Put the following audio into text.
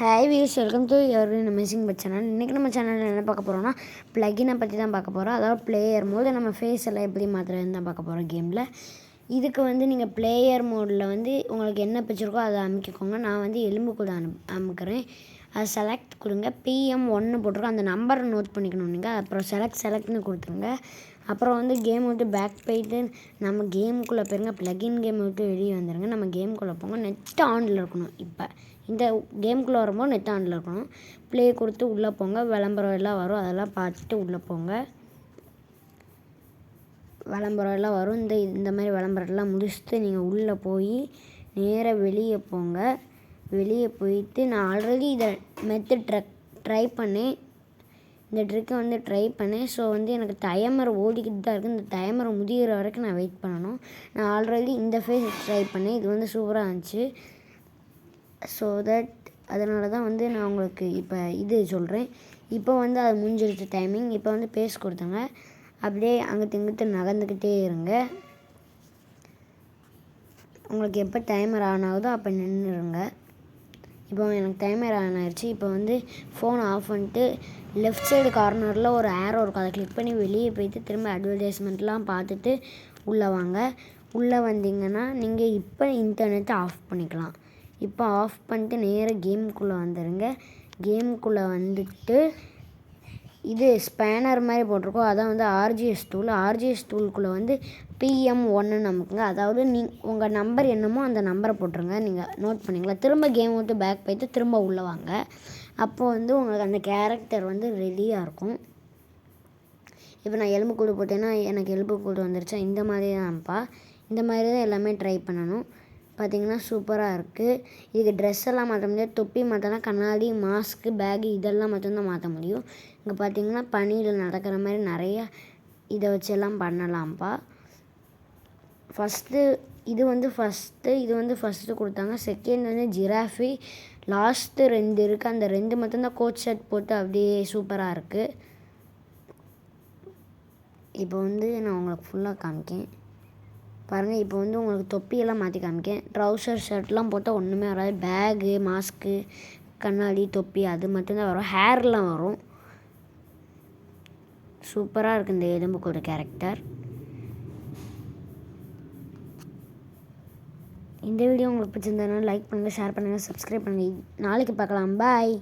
Hi views, welcome to your amazing but channel. இன்றைக்கி நம்ம சேனலில் என்ன பார்க்க போகிறோம்னா ப்ளகினை பற்றி தான் பார்க்க போகிறோம். அதாவது பிளேயர் மோடு நம்ம ஃபேஸ் எல்லாம் எப்படி மாற்றுறதுன்னு தான் பார்க்க போகிறோம் கேமில். இதுக்கு நீங்கள் பிளேயர் மோடில் உங்களுக்கு என்ன பிடிச்சிருக்கோ அதை அமைக்கிக்கோங்க. நான் எலும்புக்கூட அமுக்கிறேன். அதை செலக்ட் கொடுங்க. PM1 போட்டிருக்கோம். அந்த நம்பரை நோட் பண்ணிக்கணும் நீங்கள். அப்புறம் செலக்ட்னு கொடுத்துருங்க. அப்புறம் கேம் விட்டு பேக் போயிட்டு நம்ம கேமுக்குள்ளே போயிருங்க. ப்ளகின் கேம் விட்டு வெளியே வந்துடுங்க. நம்ம கேமுக்குள்ளே போங்க. நெட் ஆனில் இருக்கணும். இப்போ இந்த கேமுக்குள்ளே வரும்போது நெட் ஆனில் இருக்கணும். ப்ளே கொடுத்து உள்ளே போங்க. விளம்பரம் எல்லாம் வரும், அதெல்லாம் பார்த்துட்டு உள்ளே போங்க. விளம்பரம் எல்லாம் வரும். இந்த மாதிரி விளம்பரம்லாம் முடிச்சுட்டு நீங்கள் உள்ளே போய் நேராக வெளியே போங்க. வெளியே போயிட்டு நான் ஆல்ரெடி இதை மெத்தட் ட்ரை பண்ணேன். இந்த ட்ரிக்கை ட்ரை பண்ணேன். ஸோ எனக்கு டைமர் ஓடிக்கிட்டு தான் இருக்குது. இந்த டைமரை முடிகிற வரைக்கும் நான் வெயிட் பண்ணணும். நான் ஆல்ரெடி இந்த ஃபேஸ் ட்ரை பண்ணேன். இது சூப்பராக இருந்துச்சு. ஸோ அதனால தான் நான் உங்களுக்கு இப்போ இது சொல்கிறேன். இப்போ அது முடிஞ்சிருச்சு டைமிங். இப்போ பேஸ் கொடுத்துங்க. அப்படியே அங்கிட்டு இங்கிட்டு நகர்ந்துக்கிட்டே இருங்க. உங்களுக்கு எப்போ டைமர் ஆன் ஆகுதோ அப்போ நின்றுருங்க. இப்போ எனக்கு டைமர் ஆன் ஆயிடுச்சு. இப்போ ஃபோன் ஆஃப் பண்ணிட்டு லெஃப்ட் சைடு கார்னரில் ஒரு ஏரோ இருக்கும். அதை கிளிக் பண்ணி வெளியே போயிட்டு திரும்ப அட்வர்டைஸ்மெண்ட்லாம் பார்த்துட்டு உள்ளே வாங்க. உள்ளே வந்தீங்கன்னா நீங்கள் இப்போ இன்டர்நெட்டை ஆஃப் பண்ணிக்கலாம். இப்போ ஆஃப் பண்ணிட்டு நேராக கேமுக்குள்ளே வந்துடுங்க. கேமுக்குள்ளே வந்துட்டு இது ஸ்பேனர் மாதிரி போட்டிருக்கோம். அதான் RGS டூல். RGS டூலுக்குள்ளே PM1 நமக்குங்க. அதாவது உங்கள் நம்பர் என்னமோ அந்த நம்பரை போட்டுருங்க. நீங்கள் நோட் பண்ணிங்களா? திரும்ப கேம் விட்டு பேக் போயிட்டு திரும்ப உள்ளே வாங்க. அப்போது உங்களுக்கு அந்த கேரக்டர் ரெடியாக இருக்கும். இப்போ நான் எலும்புக்கூடு போட்டேன்னா எனக்கு எலும்புக்கூடு வந்துருச்சா? இந்த மாதிரி தான்ப்பா. இந்த மாதிரி தான் எல்லாமே ட்ரை பண்ணணும். பார்த்திங்கன்னா சூப்பராக இருக்குது. இதுக்கு ட்ரெஸ் எல்லாம் மாற்ற முடியாது. தொப்பி மாற்றலாம், கண்ணாடி, மாஸ்க்கு, பேகு இதெல்லாம் மட்டும்தான் மாற்ற முடியும். இங்கே பார்த்திங்கன்னா பனியில் நடக்கிற மாதிரி நிறையா இதை வச்செல்லாம் பண்ணலாம்ப்பா. இது ஃபஸ்ட்டு கொடுத்தாங்க. செகண்ட் ஜிராஃபி. லாஸ்ட்டு 2 இருக்குது. அந்த 2 மட்டும்தான் கோட் ஷர்ட் போட்டு அப்படியே சூப்பராக இருக்குது. இப்போ நான் உங்களுக்கு ஃபுல்லாக காமிக்கேன் பாருங்கள். இப்போ உங்களுக்கு தொப்பியெல்லாம் மாற்றி காமிக்கேன். ட்ரௌசர் ஷர்ட்லாம் போட்டால் ஒன்றுமே வராது. பேகு, மாஸ்க்கு, கண்ணாடி, தொப்பி அது மட்டும்தான் வரும். ஹேர்லாம் வரும். சூப்பராக இருக்குது இந்த எலும்புக்கூடு கேரக்டர். இந்த வீடியோ உங்களுக்கு பிடிச்சிருந்ததுனால லைக் பண்ணுங்கள், ஷேர் பண்ணுங்கள், சப்ஸ்கிரைப் பண்ணுங்கள். நாளைக்கு பார்க்கலாம். பாய்.